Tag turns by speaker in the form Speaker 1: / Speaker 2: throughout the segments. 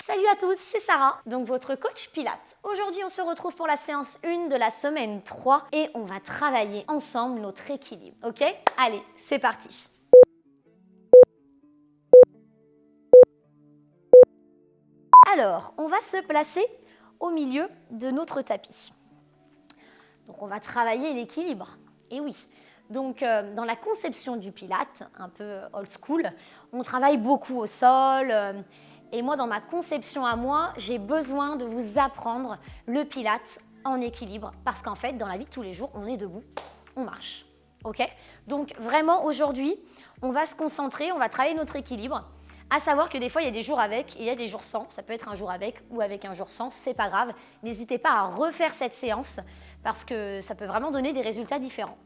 Speaker 1: Salut à tous, c'est Sarah, donc votre coach Pilates. Aujourd'hui, on se retrouve pour la séance 1 de la semaine 3 et on va travailler ensemble notre équilibre, ok? Allez, c'est parti. Alors, on va se placer au milieu de notre tapis. Donc, on va travailler l'équilibre. Et oui, donc dans la conception du Pilates, un peu old school, on travaille beaucoup au sol. Et moi, dans ma conception à moi, j'ai besoin de vous apprendre le Pilates en équilibre. Parce qu'en fait, dans la vie de tous les jours, on est debout, on marche. Ok? Donc vraiment, aujourd'hui, on va se concentrer, on va travailler notre équilibre. À savoir que des fois, il y a des jours avec et il y a des jours sans. Ça peut être un jour avec ou avec un jour sans, c'est pas grave. N'hésitez pas à refaire cette séance parce que ça peut vraiment donner des résultats différents.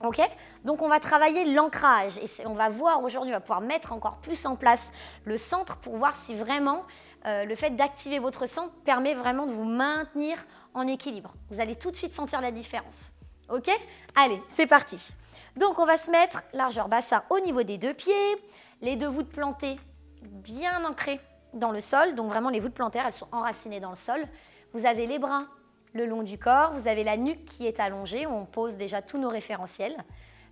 Speaker 1: Ok? Donc on va travailler l'ancrage et on va voir aujourd'hui, on va pouvoir mettre encore plus en place le centre pour voir si vraiment le fait d'activer votre centre permet vraiment de vous maintenir en équilibre. Vous allez tout de suite sentir la différence. Ok? Allez, c'est parti. Donc on va se mettre largeur bassin au niveau des deux pieds, les deux voûtes plantées bien ancrées dans le sol, donc vraiment les voûtes plantaires, elles sont enracinées dans le sol. Vous avez les bras le long du corps, vous avez la nuque qui est allongée, on pose déjà tous nos référentiels.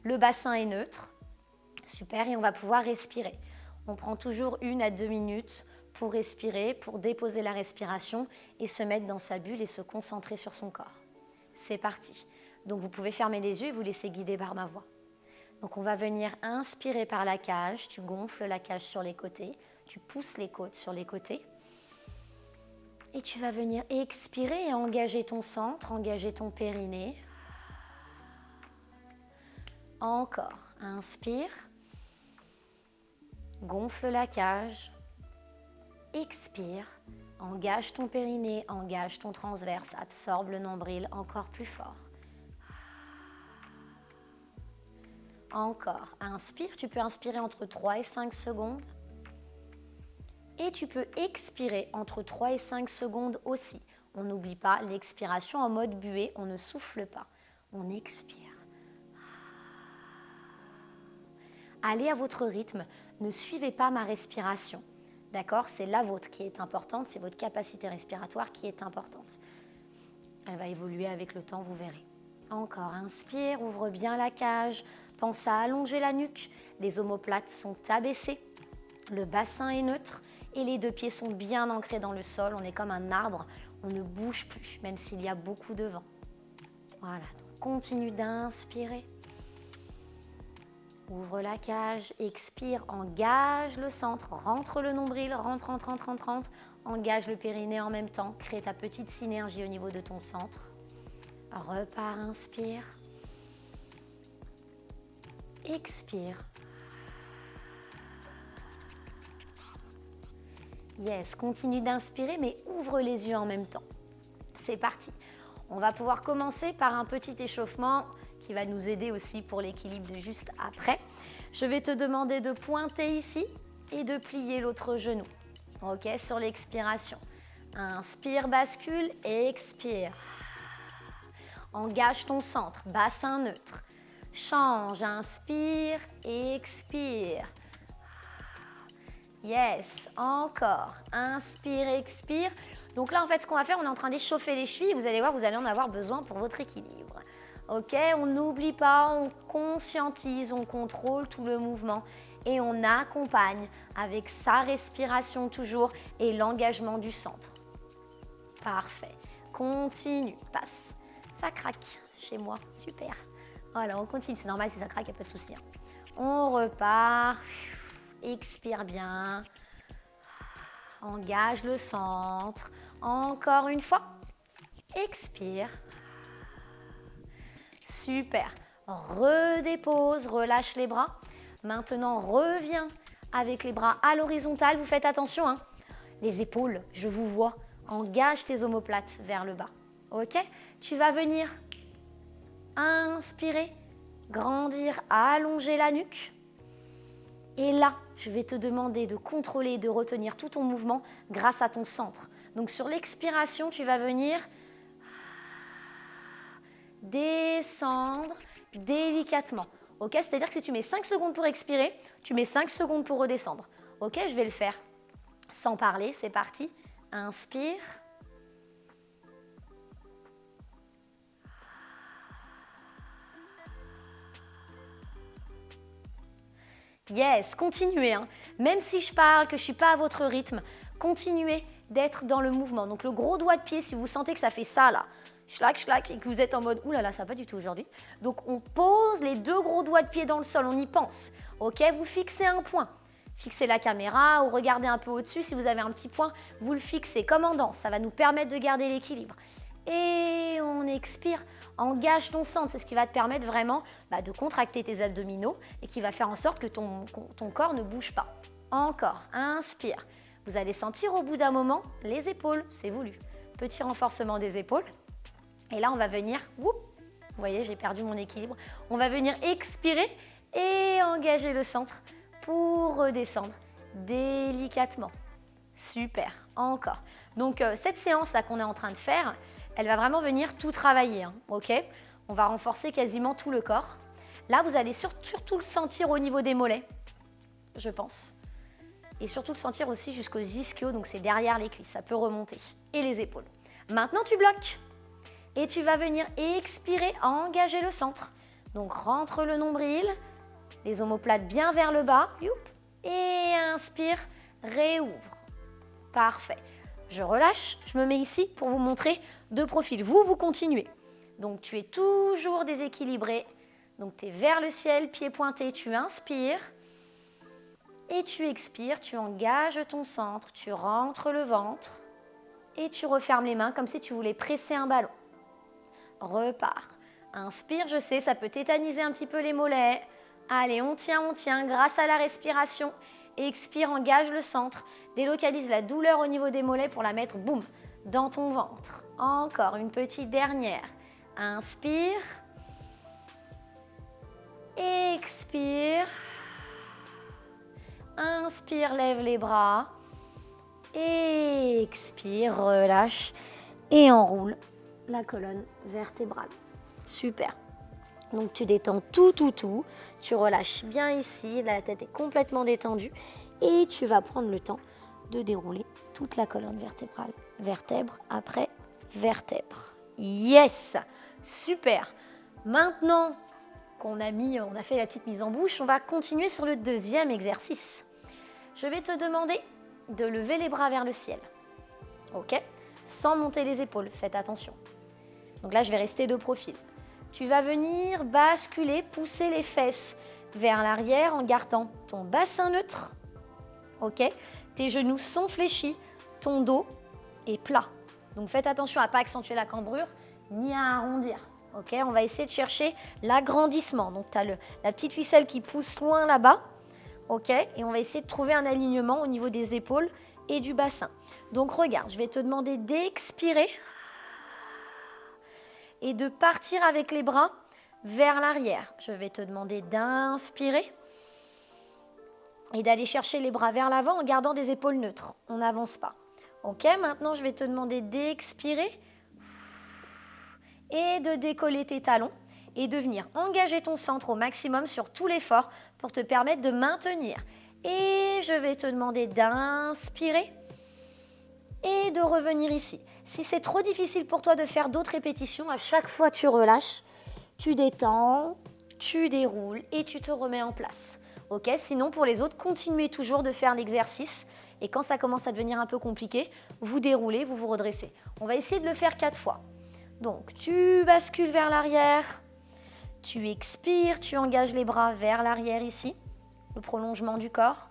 Speaker 1: Le bassin est neutre, super, et on va pouvoir respirer. On prend toujours 1 à 2 minutes pour respirer, pour déposer la respiration et se mettre dans sa bulle et se concentrer sur son corps. C'est parti. Donc vous pouvez fermer les yeux et vous laisser guider par ma voix. Donc on va venir inspirer par la cage, tu gonfles la cage sur les côtés, tu pousses les côtes sur les côtés. Et tu vas venir expirer et engager ton centre, engager ton périnée. Encore, inspire, gonfle la cage, expire, engage ton périnée, engage ton transverse, absorbe le nombril encore plus fort. Encore, inspire, tu peux inspirer entre 3 et 5 secondes. Et tu peux expirer entre 3 et 5 secondes aussi. On n'oublie pas l'expiration en mode buée, on ne souffle pas, on expire. Allez à votre rythme, ne suivez pas ma respiration. D'accord? C'est la vôtre qui est importante, c'est votre capacité respiratoire qui est importante. Elle va évoluer avec le temps, vous verrez. Encore, inspire, ouvre bien la cage, pense à allonger la nuque, les omoplates sont abaissées, le bassin est neutre. Et les deux pieds sont bien ancrés dans le sol, on est comme un arbre, on ne bouge plus, même s'il y a beaucoup de vent. Voilà, donc continue d'inspirer. Ouvre la cage, expire, engage le centre, rentre le nombril, rentre, engage le périnée en même temps, crée ta petite synergie au niveau de ton centre. Repars, inspire. Expire. Yes, continue d'inspirer, mais ouvre les yeux en même temps. C'est parti. On va pouvoir commencer par un petit échauffement qui va nous aider aussi pour l'équilibre de juste après. Je vais te demander de pointer ici et de plier l'autre genou. Ok, sur l'expiration. Inspire, bascule, expire. Engage ton centre, bassin neutre. Change, inspire, expire. Yes, encore. Inspire, expire. Donc là, en fait, ce qu'on va faire, on est en train d'échauffer les chevilles. Vous allez voir, vous allez en avoir besoin pour votre équilibre. Ok, on n'oublie pas, on conscientise, on contrôle tout le mouvement et on accompagne avec sa respiration toujours et l'engagement du centre. Parfait. Continue, passe. Ça craque chez moi, super. Voilà, on continue, c'est normal si ça craque, il n'y a pas de souci. On repart. Expire bien, engage le centre, encore une fois, expire, super, redépose, relâche les bras, maintenant reviens avec les bras à l'horizontale, vous faites attention, hein. Les épaules, je vous vois, engage tes omoplates vers le bas, ok? Tu vas venir inspirer, grandir, allonger la nuque. Et là, je vais te demander de contrôler et de retenir tout ton mouvement grâce à ton centre. Donc sur l'expiration, tu vas venir descendre délicatement. Ok, c'est-à-dire que si tu mets 5 secondes pour expirer, tu mets 5 secondes pour redescendre. Ok, je vais le faire. sans parler, c'est parti. Inspire. Yes, continuez. Hein. Même si je parle, que je ne suis pas à votre rythme, continuez d'être dans le mouvement. Donc le gros doigt de pied, si vous sentez que ça fait ça là, schlac, schlac, et que vous êtes en mode, oulala, ça va pas du tout aujourd'hui. Donc on pose les 2 gros doigts de pied dans le sol, on y pense. Ok, vous fixez un point. Fixez la caméra ou regardez un peu au-dessus. Si vous avez un petit point, vous le fixez comme en danse. Ça va nous permettre de garder l'équilibre. Et on expire. Engage ton centre. C'est ce qui va te permettre vraiment de contracter tes abdominaux et qui va faire en sorte que ton corps ne bouge pas. Encore. Inspire. Vous allez sentir au bout d'un moment les épaules. C'est voulu. Petit renforcement des épaules. Et là, on va venir. Vous voyez, j'ai perdu mon équilibre. On va venir expirer et engager le centre pour redescendre délicatement. Super, encore. Donc cette séance-là qu'on est en train de faire, elle va vraiment venir tout travailler, hein, ok? On va renforcer quasiment tout le corps. Là, vous allez surtout le sentir au niveau des mollets, je pense. Et surtout le sentir aussi jusqu'aux ischios, donc c'est derrière les cuisses, ça peut remonter. Et les épaules. Maintenant, tu bloques. Et tu vas venir expirer, engager le centre. Donc rentre le nombril, les omoplates bien vers le bas. Youp. Et inspire, réouvre. Parfait. Je relâche, je me mets ici pour vous montrer 2 profils. Vous continuez. Donc tu es toujours déséquilibré. Donc tu es vers le ciel, pieds pointés, tu inspires. Et tu expires, tu engages ton centre, tu rentres le ventre. Et tu refermes les mains comme si tu voulais presser un ballon. Repars. Inspire, je sais, ça peut tétaniser un petit peu les mollets. Allez, on tient, grâce à la respiration. Expire, engage le centre. Délocalise la douleur au niveau des mollets pour la mettre, boum, dans ton ventre. Encore une petite dernière. Inspire. Expire. Inspire, lève les bras. Expire, relâche et enroule la colonne vertébrale. Super. Donc tu détends tout. Tu relâches bien ici, la tête est complètement détendue et tu vas prendre le temps de dérouler toute la colonne vertébrale. Vertèbre après vertèbre. Yes! Super! Maintenant qu'on a fait la petite mise en bouche, on va continuer sur le 2e exercice. Je vais te demander de lever les bras vers le ciel. Ok? Sans monter les épaules, faites attention. Donc là, je vais rester de profil. Tu vas venir basculer, pousser les fesses vers l'arrière en gardant ton bassin neutre. Ok? Tes genoux sont fléchis, ton dos est plat. Donc faites attention à ne pas accentuer la cambrure ni à arrondir. Ok? On va essayer de chercher l'agrandissement. Donc tu as la petite ficelle qui pousse loin là-bas. Ok? Et on va essayer de trouver un alignement au niveau des épaules et du bassin. Donc regarde, je vais te demander d'expirer et de partir avec les bras vers l'arrière. Je vais te demander d'inspirer et d'aller chercher les bras vers l'avant en gardant des épaules neutres. On n'avance pas. Ok, maintenant je vais te demander d'expirer et de décoller tes talons et de venir engager ton centre au maximum sur tout l'effort pour te permettre de maintenir. Et je vais te demander d'inspirer et de revenir ici. Si c'est trop difficile pour toi de faire d'autres répétitions, à chaque fois tu relâches, tu détends, tu déroules et tu te remets en place. Ok, sinon pour les autres, continuez toujours de faire l'exercice et quand ça commence à devenir un peu compliqué, vous déroulez, vous vous redressez. On va essayer de le faire 4 fois. Donc tu bascules vers l'arrière, tu expires, tu engages les bras vers l'arrière ici, le prolongement du corps.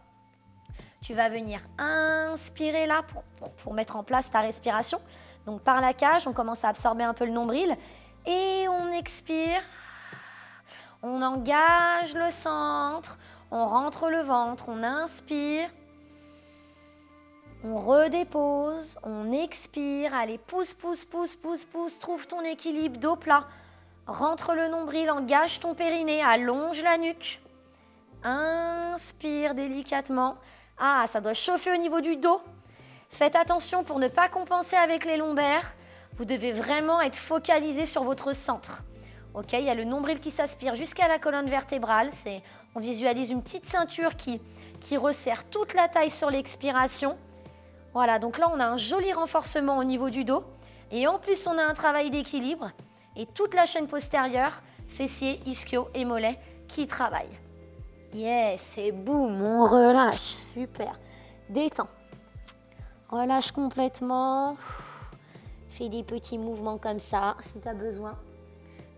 Speaker 1: Tu vas venir inspirer là pour mettre en place ta respiration. Donc par la cage, on commence à absorber un peu le nombril et on expire. On engage le centre, on rentre le ventre, on inspire. On redépose, on expire. Allez, pousse, trouve ton équilibre, dos plat. Rentre le nombril, engage ton périnée, allonge la nuque. Inspire délicatement. Ah, ça doit chauffer au niveau du dos. Faites attention pour ne pas compenser avec les lombaires. Vous devez vraiment être focalisé sur votre centre. Ok, il y a le nombril qui s'aspire jusqu'à la colonne vertébrale. On visualise une petite ceinture qui resserre toute la taille sur l'expiration. Voilà, donc là, on a un joli renforcement au niveau du dos. Et en plus, on a un travail d'équilibre. Et toute la chaîne postérieure, fessiers, ischio et mollets qui travaillent. Yes, et boum, on relâche. Super. Détends. Relâche complètement. Fais des petits mouvements comme ça, si tu as besoin.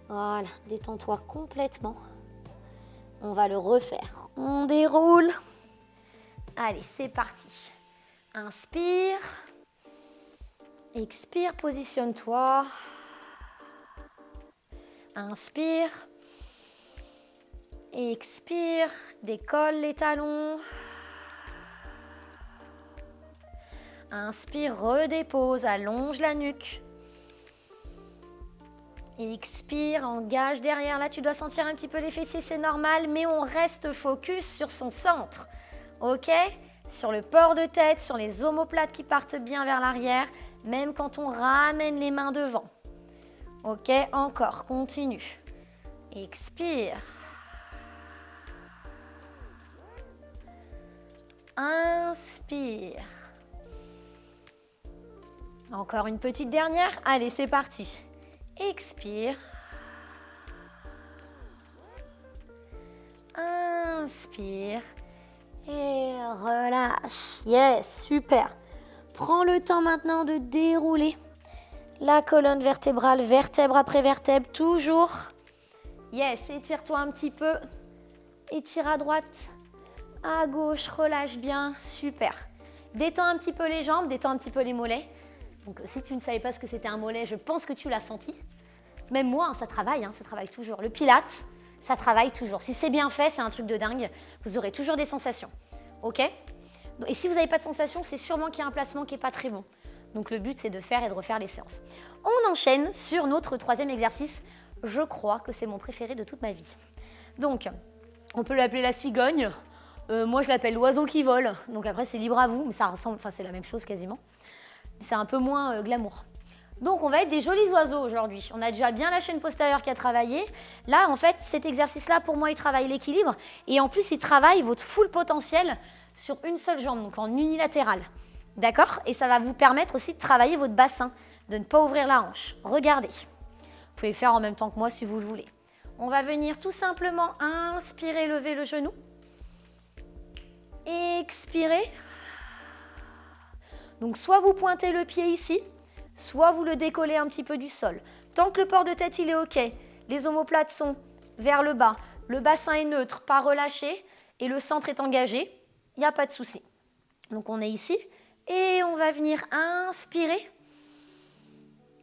Speaker 1: Voilà, détends-toi complètement. On va le refaire. On déroule. Allez, c'est parti. Inspire. Expire, positionne-toi. Inspire. Expire, décolle les talons. Inspire, redépose, allonge la nuque. Expire, engage derrière. Là, tu dois sentir un petit peu les fessiers, c'est normal, mais on reste focus sur son centre. Ok? Sur le port de tête, sur les omoplates qui partent bien vers l'arrière, même quand on ramène les mains devant. Ok? Encore, continue. Expire. Inspire. Encore une petite dernière. Allez, c'est parti. Expire. Inspire. Et relâche. Yes, super. Prends le temps maintenant de dérouler la colonne vertébrale, vertèbre après vertèbre, toujours. Yes, étire-toi un petit peu. Étire à droite, à gauche, relâche bien, super. Détends un petit peu les jambes, détends un petit peu les mollets. Donc si tu ne savais pas ce que c'était un mollet, je pense que tu l'as senti. Même moi, ça travaille toujours. Le Pilates, ça travaille toujours. Si c'est bien fait, c'est un truc de dingue. Vous aurez toujours des sensations. Ok? Et si vous n'avez pas de sensations, c'est sûrement qu'il y a un placement qui n'est pas très bon. Donc le but, c'est de faire et de refaire les séances. On enchaîne sur notre troisième exercice. Je crois que c'est mon préféré de toute ma vie. Donc, on peut l'appeler la cigogne. Moi, je l'appelle l'oiseau qui vole. Donc après, c'est libre à vous, mais ça ressemble, enfin, c'est la même chose quasiment. C'est un peu moins glamour. Donc, on va être des jolis oiseaux aujourd'hui. On a déjà bien la chaîne postérieure qui a travaillé. Là, en fait, cet exercice-là, pour moi, il travaille l'équilibre. Et en plus, il travaille votre full potentiel sur une seule jambe, donc en unilatéral. D'accord? Et ça va vous permettre aussi de travailler votre bassin, de ne pas ouvrir la hanche. Regardez. Vous pouvez le faire en même temps que moi si vous le voulez. On va venir tout simplement inspirer, lever le genou. Expirer. Donc, soit vous pointez le pied ici, soit vous le décollez un petit peu du sol. Tant que le port de tête, il est OK, les omoplates sont vers le bas, le bassin est neutre, pas relâché, et le centre est engagé, il n'y a pas de souci. Donc, on est ici, et on va venir inspirer.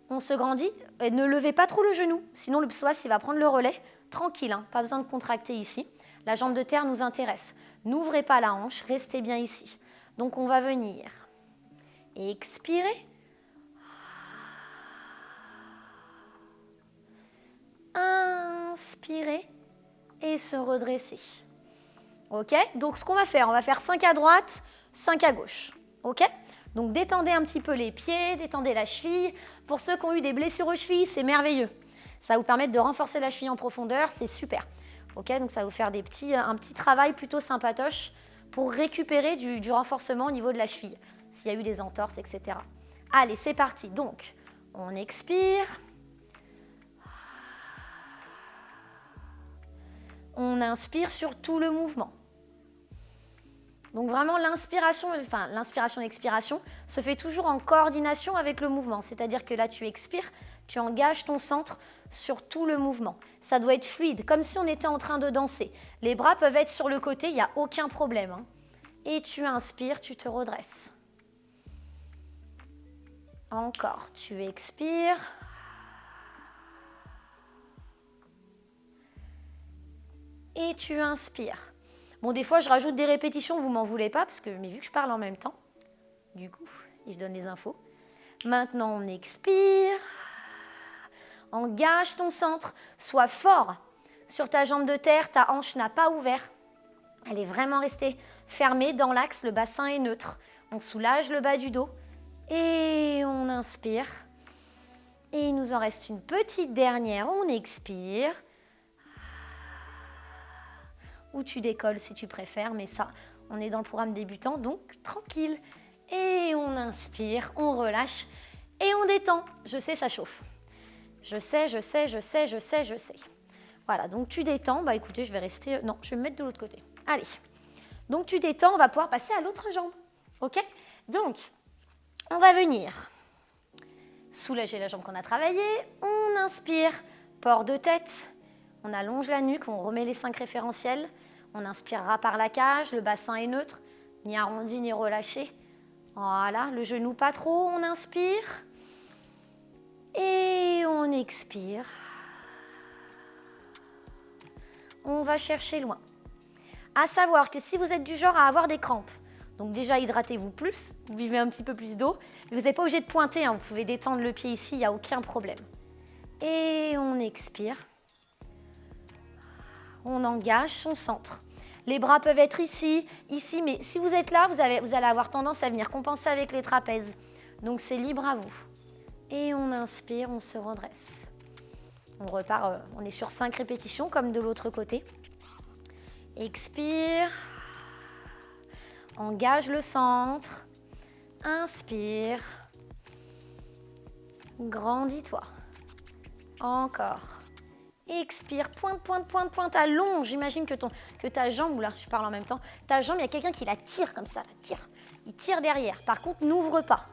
Speaker 1: On se grandit, et ne levez pas trop le genou, sinon le psoas, il va prendre le relais. Tranquille, hein, pas besoin de contracter ici. La jambe de terre nous intéresse. N'ouvrez pas la hanche, restez bien ici. Donc, on va venir expirer. Inspirer et se redresser. Ok? Donc, ce qu'on va faire, on va faire 5 à droite, 5 à gauche. Ok? Donc, détendez un petit peu les pieds, détendez la cheville. Pour ceux qui ont eu des blessures aux chevilles, c'est merveilleux. Ça va vous permettre de renforcer la cheville en profondeur, c'est super. Ok? Donc, ça va vous faire un petit travail plutôt sympatoche pour récupérer du renforcement au niveau de la cheville, s'il y a eu des entorses, etc. Allez, c'est parti. Donc, on expire. On inspire sur tout le mouvement. Donc vraiment, l'inspiration-expiration se fait toujours en coordination avec le mouvement. C'est-à-dire que là, tu expires, tu engages ton centre sur tout le mouvement. Ça doit être fluide, comme si on était en train de danser. Les bras peuvent être sur le côté, il n'y a aucun problème. Hein. Et tu inspires, tu te redresses. Encore, tu expires. Et tu inspires. Bon, des fois, je rajoute des répétitions, vous m'en voulez pas, mais vu que je parle en même temps, du coup, et je donne les infos. Maintenant, on expire. Engage ton centre. Sois fort sur ta jambe de terre. Ta hanche n'a pas ouvert. Elle est vraiment restée fermée dans l'axe. Le bassin est neutre. On soulage le bas du dos. Et on inspire. Et il nous en reste une petite dernière. On expire. Ou tu décolles si tu préfères, mais ça, on est dans le programme débutant, donc tranquille. Et on inspire, on relâche et on détend. Je sais, ça chauffe. Je sais. Voilà, donc tu détends. Bah écoutez, je vais rester... Non, je vais me mettre de l'autre côté. Allez. Donc tu détends, on va pouvoir passer à l'autre jambe. OK? Donc, on va venir soulager la jambe qu'on a travaillée. On inspire, port de tête. On allonge la nuque, on remet les 5 référentiels. On inspirera par la cage, le bassin est neutre, ni arrondi ni relâché. Voilà, le genou pas trop, on inspire. Et on expire. On va chercher loin. À savoir que si vous êtes du genre à avoir des crampes, donc déjà hydratez-vous plus, vous buvez un petit peu plus d'eau, mais vous n'êtes pas obligé de pointer, hein, vous pouvez détendre le pied ici, il n'y a aucun problème. Et on expire. On engage son centre. Les bras peuvent être ici, mais si vous êtes là, vous allez avoir tendance à venir compenser avec les trapèzes. Donc c'est libre à vous. Et on inspire, on se redresse. On repart, on est sur 5 répétitions comme de l'autre côté. Expire. Engage le centre. Inspire. Grandis-toi. Encore. Expire, pointe, allonge. J'imagine que ta jambe, ou là je parle en même temps, ta jambe, il y a quelqu'un qui la tire comme ça, il tire derrière. Par contre, n'ouvre pas.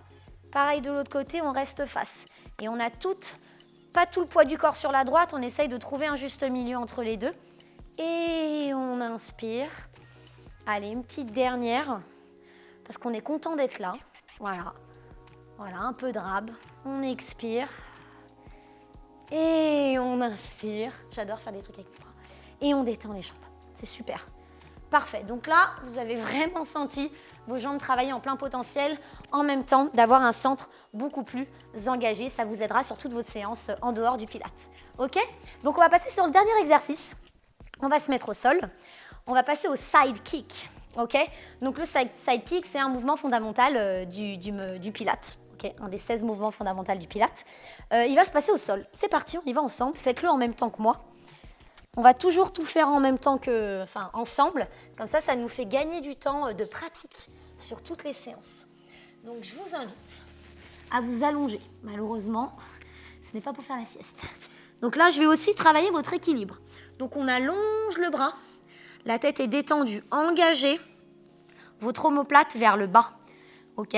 Speaker 1: Pareil de l'autre côté, on reste face. Et on a pas tout le poids du corps sur la droite, on essaye de trouver un juste milieu entre les deux. Et on inspire. Allez, une petite dernière, parce qu'on est content d'être là. Voilà, un peu de rab. On expire. Et on inspire. J'adore faire des trucs avec les bras. Et on détend les jambes. C'est super. Parfait. Donc là, vous avez vraiment senti vos jambes travailler en plein potentiel, en même temps d'avoir un centre beaucoup plus engagé. Ça vous aidera sur toutes vos séances en dehors du Pilates. OK? Donc on va passer sur le dernier exercice. On va se mettre au sol. On va passer au side kick. OK? Donc le side kick, c'est un mouvement fondamental du Pilates. Okay, un des 16 mouvements fondamentaux du Pilates. Il va se passer au sol. C'est parti, on y va ensemble. Faites-le en même temps que moi. On va toujours tout faire en même temps ensemble. Comme ça, ça nous fait gagner du temps de pratique sur toutes les séances. Donc, je vous invite à vous allonger. Malheureusement, ce n'est pas pour faire la sieste. Donc là, je vais aussi travailler votre équilibre. Donc, on allonge le bras. La tête est détendue, engagée. Votre omoplate vers le bas. OK ?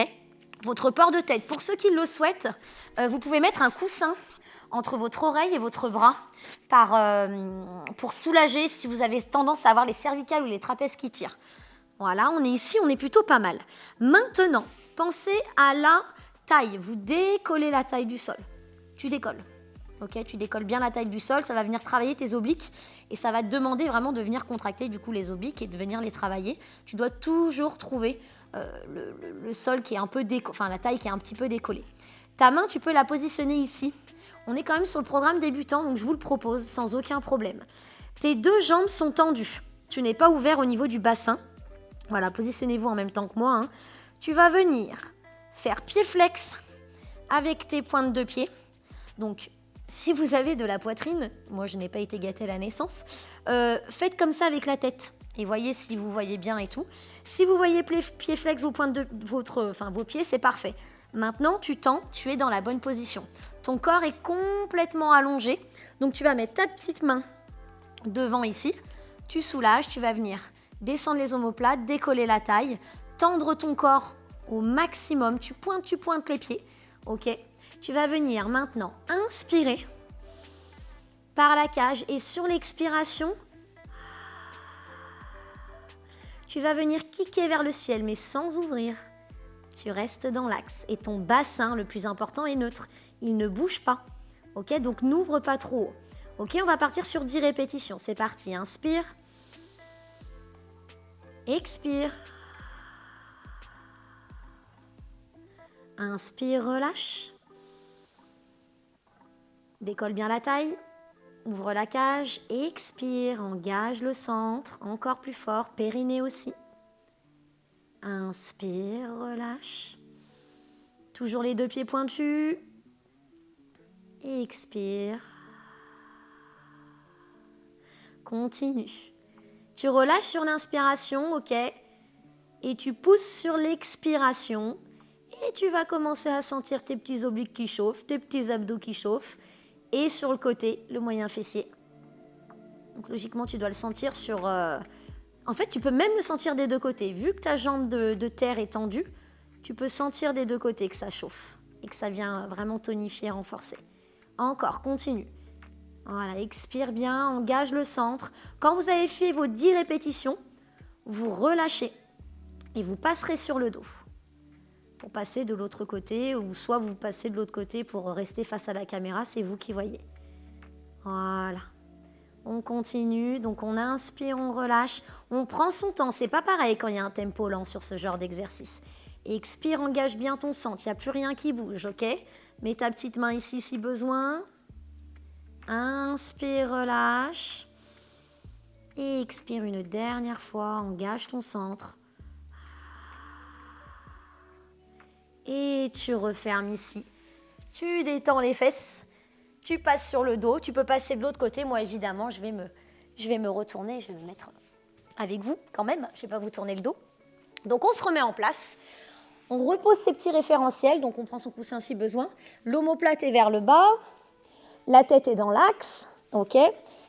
Speaker 1: Votre port de tête. Pour ceux qui le souhaitent, vous pouvez mettre un coussin entre votre oreille et votre bras pour soulager si vous avez tendance à avoir les cervicales ou les trapèzes qui tirent. Voilà, on est ici, on est plutôt pas mal. Maintenant, pensez à la taille. Vous décollez la taille du sol. Tu décolles. Okay, tu décolles bien la taille du sol, ça va venir travailler tes obliques et ça va te demander vraiment de venir contracter du coup les obliques et de venir les travailler. Tu dois toujours trouver le sol qui est un peu la taille qui est un petit peu décollée. Ta main, tu peux la positionner ici. On est quand même sur le programme débutant, donc je vous le propose sans aucun problème. Tes 2 jambes sont tendues. Tu n'es pas ouvert au niveau du bassin. Voilà, positionnez-vous en même temps que moi. Hein. Tu vas venir faire pied flex avec tes pointes de pied. Donc, si vous avez de la poitrine, moi je n'ai pas été gâtée à la naissance, faites comme ça avec la tête. Et voyez si vous voyez bien et tout. Si vous voyez pied flex vos pieds, c'est parfait. Maintenant, tu tends, tu es dans la bonne position. Ton corps est complètement allongé. Donc, tu vas mettre ta petite main devant ici. Tu soulages, tu vas venir descendre les omoplates, décoller la taille, tendre ton corps au maximum. Tu pointes les pieds. OK ? Tu vas venir maintenant inspirer par la cage et sur l'expiration, tu vas venir kicker vers le ciel, mais sans ouvrir. Tu restes dans l'axe. Et ton bassin, le plus important, est neutre. Il ne bouge pas. OK ? Donc, n'ouvre pas trop haut. OK ? On va partir sur 10 répétitions. C'est parti. Inspire. Expire. Inspire, relâche. Décolle bien la taille. Ouvre la cage, expire, engage le centre, encore plus fort, périnée aussi. Inspire, relâche. Toujours les 2 pieds pointus. Expire. Continue. Tu relâches sur l'inspiration, OK. Et tu pousses sur l'expiration.
Speaker 2: Et tu vas commencer à sentir tes petits obliques qui chauffent, tes petits abdos qui chauffent. Et sur le côté, le moyen fessier. Donc logiquement, tu dois le sentir sur... En fait, tu peux même le sentir des deux côtés. Vu que ta jambe de terre est tendue, tu peux sentir des deux côtés que ça chauffe et que ça vient vraiment tonifier, renforcer. Encore, continue. Voilà, expire bien, engage le centre. Quand vous avez fait vos 10 répétitions, vous relâchez et vous passerez sur le dos pour passer de l'autre côté, ou soit vous passez de l'autre côté pour rester face à la caméra, c'est vous qui voyez. Voilà. On continue, donc on inspire, on relâche, on prend son temps. C'est pas pareil quand il y a un tempo lent sur ce genre d'exercice. Expire, engage bien ton centre, il n'y a plus rien qui bouge, ok? Mets ta petite main ici si besoin. Inspire, relâche. Et expire une dernière fois, engage ton centre. Et tu refermes ici. Tu détends les fesses, tu passes sur le dos, tu peux passer de l'autre côté. Moi, évidemment, je vais me retourner, je vais me mettre avec vous quand même. Je ne vais pas vous tourner le dos. Donc, on se remet en place. On repose ses petits référentiels, donc on prend son coussin si besoin. L'omoplate est vers le bas, la tête est dans l'axe, ok.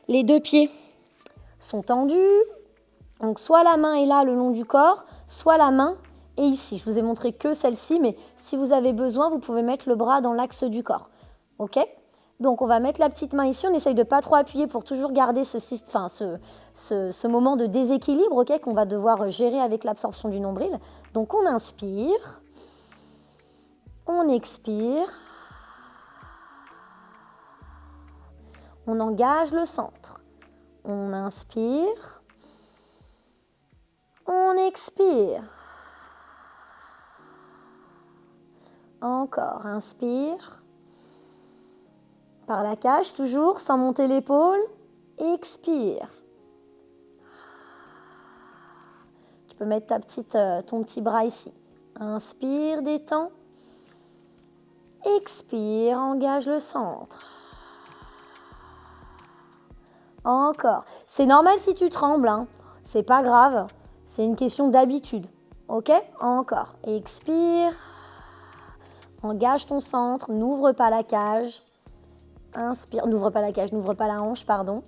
Speaker 2: Les deux pieds sont tendus, donc soit la main est là le long du corps, soit la main est ici. Je vous ai montré que celle-ci, mais si vous avez besoin, vous pouvez mettre le bras dans l'axe du corps, ok. Donc on va mettre la petite main ici, on essaye de ne pas trop appuyer pour toujours garder ce moment de déséquilibre, ok, qu'on va devoir gérer avec l'absorption du nombril. Donc on inspire, on expire, on engage le centre, on inspire, on expire, encore, inspire, par la cage toujours, sans monter l'épaule, expire. Tu peux mettre ton petit bras ici. Inspire, détends. Expire, engage le centre. Encore. C'est normal si tu trembles, hein. C'est pas grave. C'est une question d'habitude. Ok? Encore. Expire. Engage ton centre. N'ouvre pas la cage. Inspire. N'ouvre pas la cage, n'ouvre pas la hanche, pardon.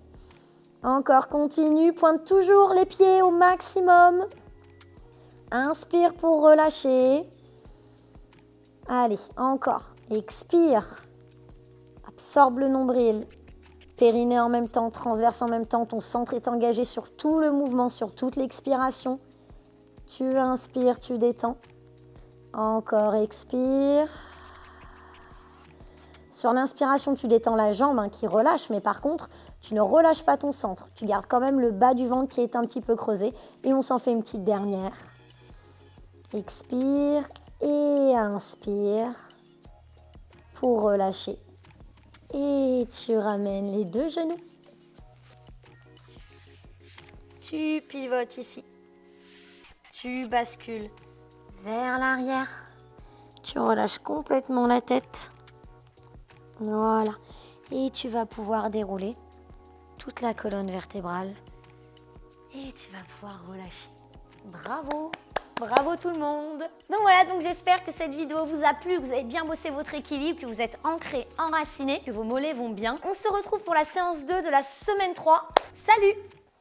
Speaker 2: Encore, continue. Pointe toujours les pieds au maximum. Inspire pour relâcher. Allez, encore. Expire. Absorbe le nombril. Périnée en même temps, transverse en même temps. Ton centre est engagé sur tout le mouvement, sur toute l'expiration. Tu inspires, tu détends. Encore, expire. Sur l'inspiration, tu détends la jambe qui relâche, mais par contre, tu ne relâches pas ton centre. Tu gardes quand même le bas du ventre qui est un petit peu creusé. Et on s'en fait une petite dernière. Expire et inspire pour relâcher. Et tu ramènes les deux genoux. Tu pivotes ici. Tu bascules vers l'arrière. Tu relâches complètement la tête. Voilà. Et tu vas pouvoir dérouler toute la colonne vertébrale. Et tu vas pouvoir relâcher. Bravo! Bravo tout le monde! Donc voilà, j'espère que cette vidéo vous a plu, que vous avez bien bossé votre équilibre, que vous êtes ancré, enraciné, que vos mollets vont bien. On se retrouve pour la séance 2 de la semaine 3. Salut!